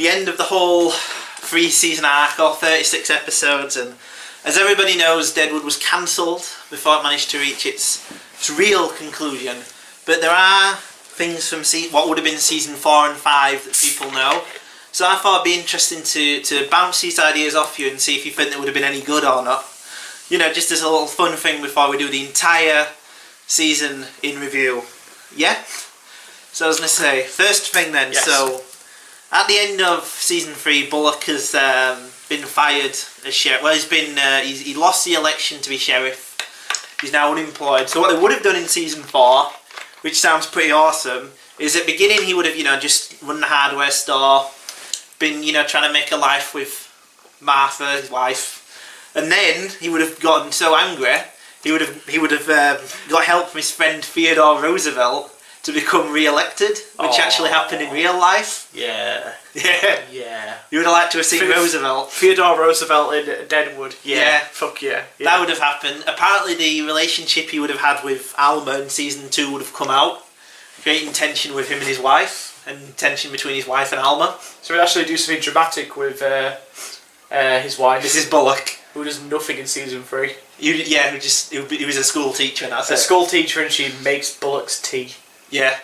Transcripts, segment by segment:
the end of the whole 3-season arc, or 36 episodes, and as everybody knows, Deadwood was cancelled before it managed to reach its real conclusion. But there are things from what would have been season 4 and 5 that people know. So I thought it'd be interesting to bounce these ideas off you and see if you think they would have been any good or not. You know, just as a little fun thing before we do the entire season in review. Yeah? So I was going to say, first thing then, yes. So at the end of season 3, Bullock has been fired as sheriff. Well, he lost the election to be sheriff. He's now unemployed. So what they would have done in season 4, which sounds pretty awesome, is at the beginning he would have, just run the hardware store, been, trying to make a life with Martha, his wife, and then he would have gotten so angry, he would have got help from his friend Theodore Roosevelt to become re-elected, which actually happened in real life. Yeah. Yeah. Yeah. You would have liked to have seen Roosevelt. Theodore Roosevelt in Deadwood. Yeah. Fuck yeah. That would have happened. Apparently the relationship he would have had with Alma in season 2 would have come out, creating tension with him and his wife, and tension between his wife and Alma. So we'd actually do something dramatic with his wife. Mrs. Bullock. Who does nothing in season 3. He was a school teacher, and that's it. A school teacher, and she makes Bullock's tea. Yeah.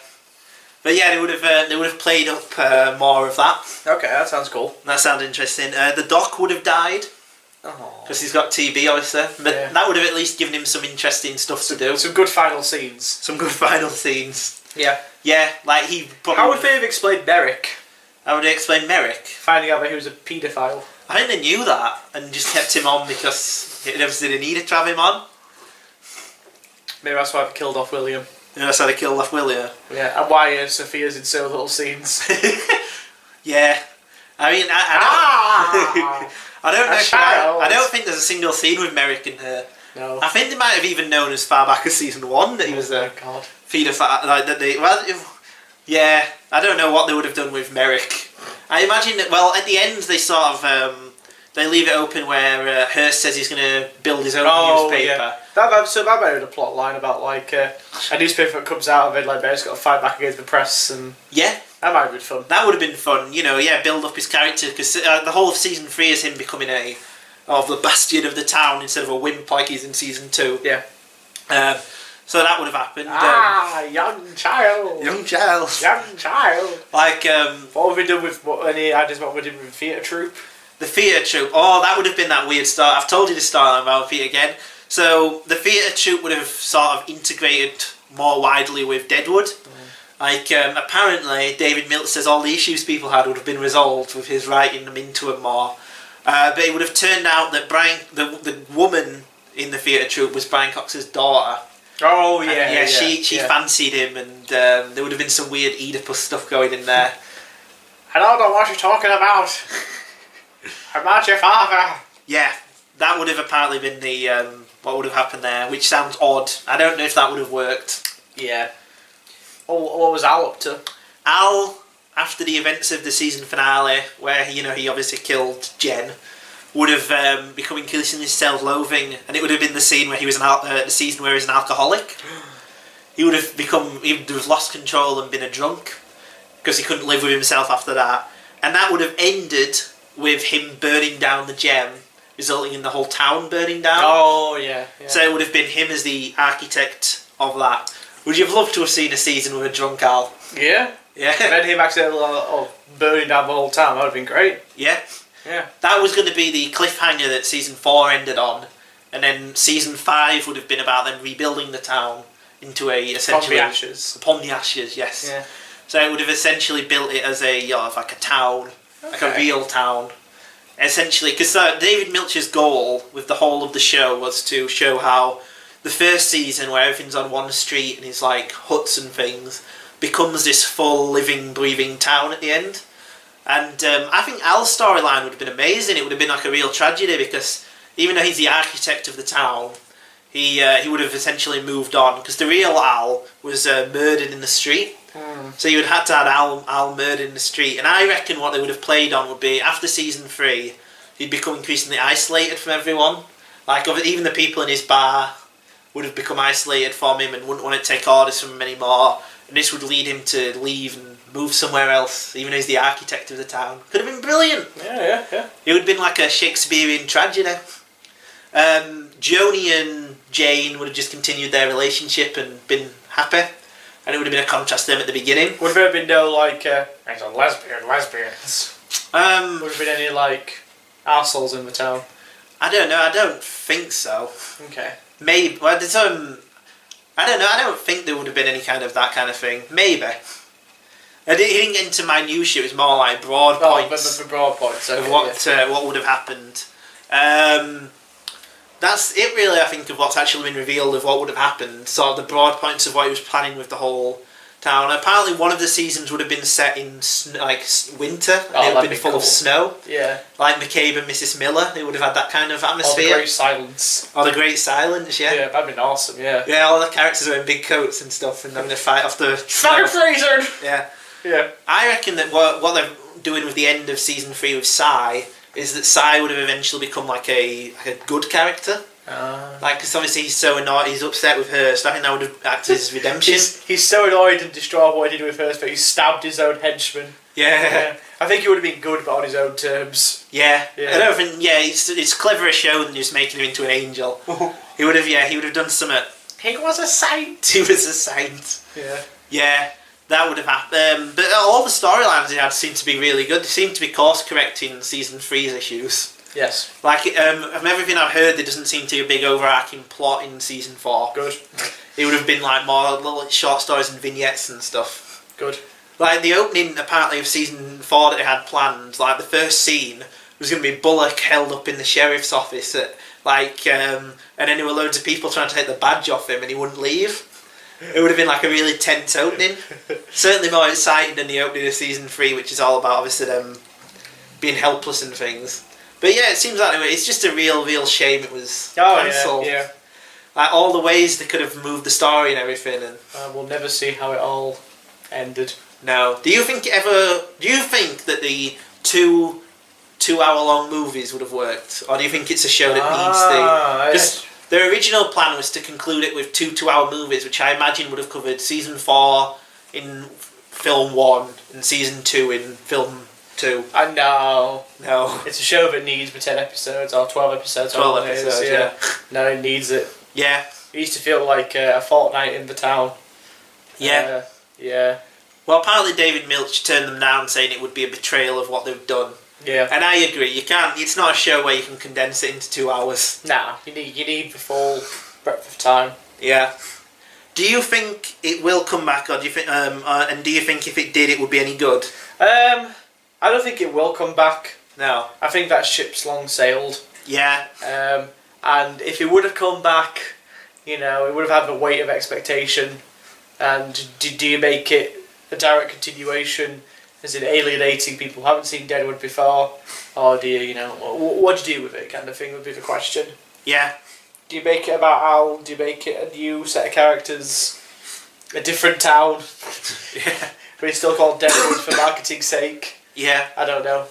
But yeah, they would have played up more of that. Okay, that sounds cool. That sounds interesting. The Doc would have died. Because he's got TB, obviously. But that would have at least given him some interesting stuff to do. Some good final scenes. Some good final scenes. Yeah. Yeah, like he probably... How would they have explained Merrick? How would they explain Merrick? Finding out that he was a paedophile. I think they knew that and just kept him on because they obviously needed to have him on. Maybe that's why they killed off William. Yeah, that's how they killed off William. Yeah, and why Sophia's in so little scenes. Yeah. I mean, I don't know. I don't think there's a single scene with Merrick in her. No. I think they might have even known as far back as season 1 that he was a paedophile. Like that they. Well, yeah. I don't know what they would have done with Merrick. I imagine that. Well, at the end they sort of they leave it open where Hearst says he's going to build his own newspaper. Yeah. That might have a plot line about like a newspaper that comes out of it, like Merrick's got to fight back against the press, and yeah. That might have been fun. That would have been fun, build up his character, because the whole of season 3 is him becoming the bastion of the town instead of a wimp like he's in season 2. Yeah. So that would have happened. Young child. Young child. Young child. Like, what have we done with, any ideas what we did with the theatre troupe? The theatre troupe. Oh, that would have been that weird start. I've told you the story about it again. So, the theatre troupe would have sort of integrated more widely with Deadwood. Like, apparently, David Milch says all the issues people had would have been resolved with his writing them into them more. But it would have turned out that the woman in the theatre troupe was Brian Cox's daughter. Oh, yeah. She fancied him, and there would have been some weird Oedipus stuff going in there. I don't know what you're talking about. I'm not your father. Yeah, that would have apparently been the what would have happened there, which sounds odd. I don't know if that would have worked. Yeah. What was Al up to? Al, after the events of the season finale, where he obviously killed Jen, would have become increasingly self-loathing, and it would have been the scene where he was the season where he was an alcoholic. He would have lost control and been a drunk because he couldn't live with himself after that, and that would have ended with him burning down the gem, resulting in the whole town burning down. Oh yeah. So it would have been him as the architect of that. Would you have loved to have seen a season with a drunk Al? Yeah. Yeah. And then him actually burning down the whole town. That would have been great. Yeah. Yeah. That was going to be the cliffhanger that season 4 ended on, and then season 5 would have been about them rebuilding the town into essentially Upon the ashes. Upon the ashes, yes. Yeah. So it would have essentially built it as like a town, like a real town. Essentially, because David Milch's goal with the whole of the show was to show how the first season, where everything's on one street and it's like huts and things, becomes this full, living, breathing town at the end. And I think Al's storyline would have been amazing. It would have been like a real tragedy, because even though he's the architect of the town, he would have essentially moved on, because the real Al was murdered in the street. So you would have had to have Al murdered in the street. And I reckon what they would have played on would be, after season 3, he'd become increasingly isolated from everyone. Like, even the people in his bar would have become isolated from him and wouldn't want to take orders from him anymore. And this would lead him to leave and move somewhere else, even though he's the architect of the town. Could have been brilliant. Yeah. It would have been like a Shakespearean tragedy. Joni and Jane would have just continued their relationship and been happy. And it would have been a contrast to them at the beginning. Would there have been no, like, there's a lesbians? Would there have been any, like, arseholes in the town? I don't know, I don't think so. Okay. Maybe, well, there's, I don't know, I don't think there would have been any kind of that kind of thing. Maybe. He didn't get into minutiae, it was more like broad points. The broad points, okay, of what would have happened. That's it really, I think, of what's actually been revealed of what would have happened. Sort of the broad points of what he was planning with the whole town. Apparently one of the seasons would have been set in winter, and it would have been full of snow. Yeah. Like McCabe and Mrs. Miller, they would have had that kind of atmosphere. Or the Great Silence. Or the Great Silence, yeah. Yeah, that'd been awesome, yeah. Yeah, all the characters are in big coats and stuff and having a fight off the Fucking freezer! Yeah. Yeah. I reckon that what they're doing with the end of season 3 with Sai is that Sai would have eventually become like a good character. Like, because obviously he's so annoyed, he's upset with her, so I think that would have acted as redemption. He's so annoyed and distraught what he did with her, but he stabbed his own henchman. Yeah. I think he would have been good, but on his own terms. Yeah. I don't think, it's cleverer show than just making him into an angel. he would have done something. He was a saint. He was a saint. Yeah. Yeah. That would have happened, but all the storylines he had seemed to be really good. They seemed to be course-correcting season 3's issues. Yes. Like, from everything I've heard, there doesn't seem to be a big overarching plot in season 4. Good. It would have been like more little short stories and vignettes and stuff. Good. Like, the opening, apparently, of season 4 that they had planned, like, the first scene was going to be Bullock held up in the sheriff's office at, like, and then there were loads of people trying to take the badge off him and he wouldn't leave. It would have been like a really tense opening. Certainly more exciting than the opening of season 3, which is all about obviously them being helpless and things. But yeah, it seems like it's just a real shame it was cancelled. Yeah. Like all the ways they could have moved the story and everything, and we'll never see how it all ended. No. Do you think that the two-hour-long movies would have worked, or do you think it's a show that needs the? Because their original plan was to conclude it with 2-hour movies, which I imagine would have covered season 4 in film 1 and season 2 in film 2. I know. No. It's a show that needs 10 episodes or 12 episodes. 12 episodes, yeah. No, it needs it. Yeah. It used to feel like a fortnight in the town. Yeah. Yeah. Well, apparently David Milch turned them down, saying it would be a betrayal of what they've done. Yeah. And I agree. You can't. It's not a show where you can condense it into 2 hours. Nah, you need the full breadth of time. Yeah. Do you think it will come back, or do you think? And do you think if it did, it would be any good? I don't think it will come back. No. I think that ship's long sailed. Yeah. And if it would have come back, it would have had the weight of expectation. And do you make it a direct continuation, as in alienating people who haven't seen Deadwood before, or do you, what do you do with it, kind of thing would be the question. Yeah. Do you make it about Al? Do you make it a new set of characters? A different town? Yeah. But it's still called Deadwood for marketing's sake? Yeah. I don't know.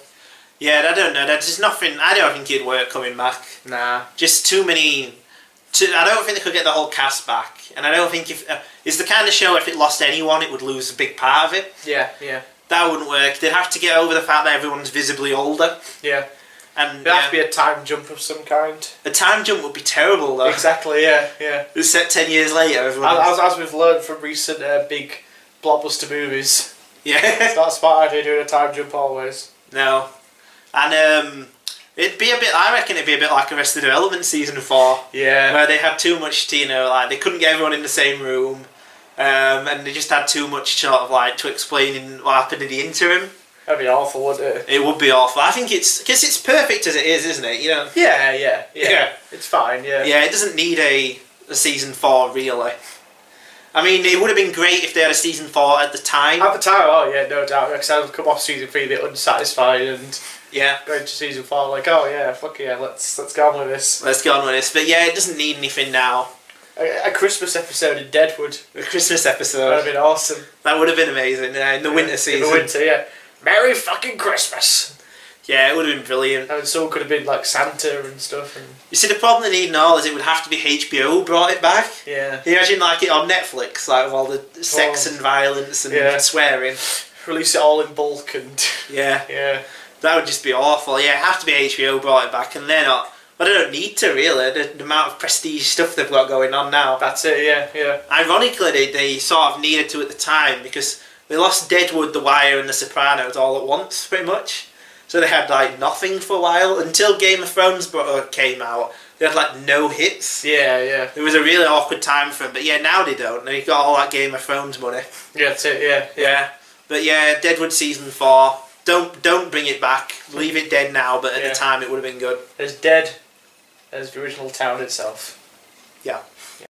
Yeah, I don't know. There's just nothing. I don't think it'd work coming back. Nah. Just too many. I don't think they could get the whole cast back, and I don't think if it's the kind of show if it lost anyone, it would lose a big part of it. Yeah, yeah. That wouldn't work. They'd have to get over the fact that everyone's visibly older. Yeah. And there'd have to be a time jump of some kind. A time jump would be terrible, though. Exactly. Yeah, yeah. It's set 10 years later. As we've learned from recent big blockbuster movies. Yeah. It's not a smart idea doing a time jump always. No. And it'd be a bit. I reckon it'd be a bit like Arrested Development season 4. Yeah. Where they had too much to, like they couldn't get everyone in the same room, and they just had too much sort of like to explain in what happened in the interim. That'd be awful, wouldn't it? It would be awful. I think it's because it's perfect as it is, isn't it? Yeah. It's fine. Yeah. Yeah, it doesn't need a season 4 really. I mean, it would have been great if they had a season 4 at the time. At the time, oh yeah, no doubt. Because I would come off season 3 a bit unsatisfied and go into season 4 like, oh yeah, fuck yeah, let's get on with this. Let's get on with this. But yeah, it doesn't need anything now. A Christmas episode in Deadwood. A Christmas episode. That would have been awesome. That would have been amazing in the winter season. In the winter, yeah. Merry fucking Christmas. Yeah, it would have been brilliant. And someone could have been like Santa and stuff. And you see, the problem they need now is it would have to be HBO who brought it back. Yeah. Can you imagine like it on Netflix, like with all the sex and violence and swearing? release it all in bulk and Yeah. yeah. That would just be awful. Yeah, it'd have to be HBO brought it back, and they're not. But they don't need to, really. The amount of prestige stuff they've got going on now. That's it. Yeah. Ironically, they sort of needed to at the time because they lost Deadwood, The Wire, and The Sopranos all at once, pretty much. So they had like nothing for a while until Game of Thrones came out. They had like no hits. Yeah. It was a really awkward time for them. But yeah, now they don't. They've got all that Game of Thrones money. Yeah, that's it. Yeah. But yeah, Deadwood season 4. Don't bring it back. Leave it dead now. But at the time, it would have been good. As dead as the original town itself. Yeah.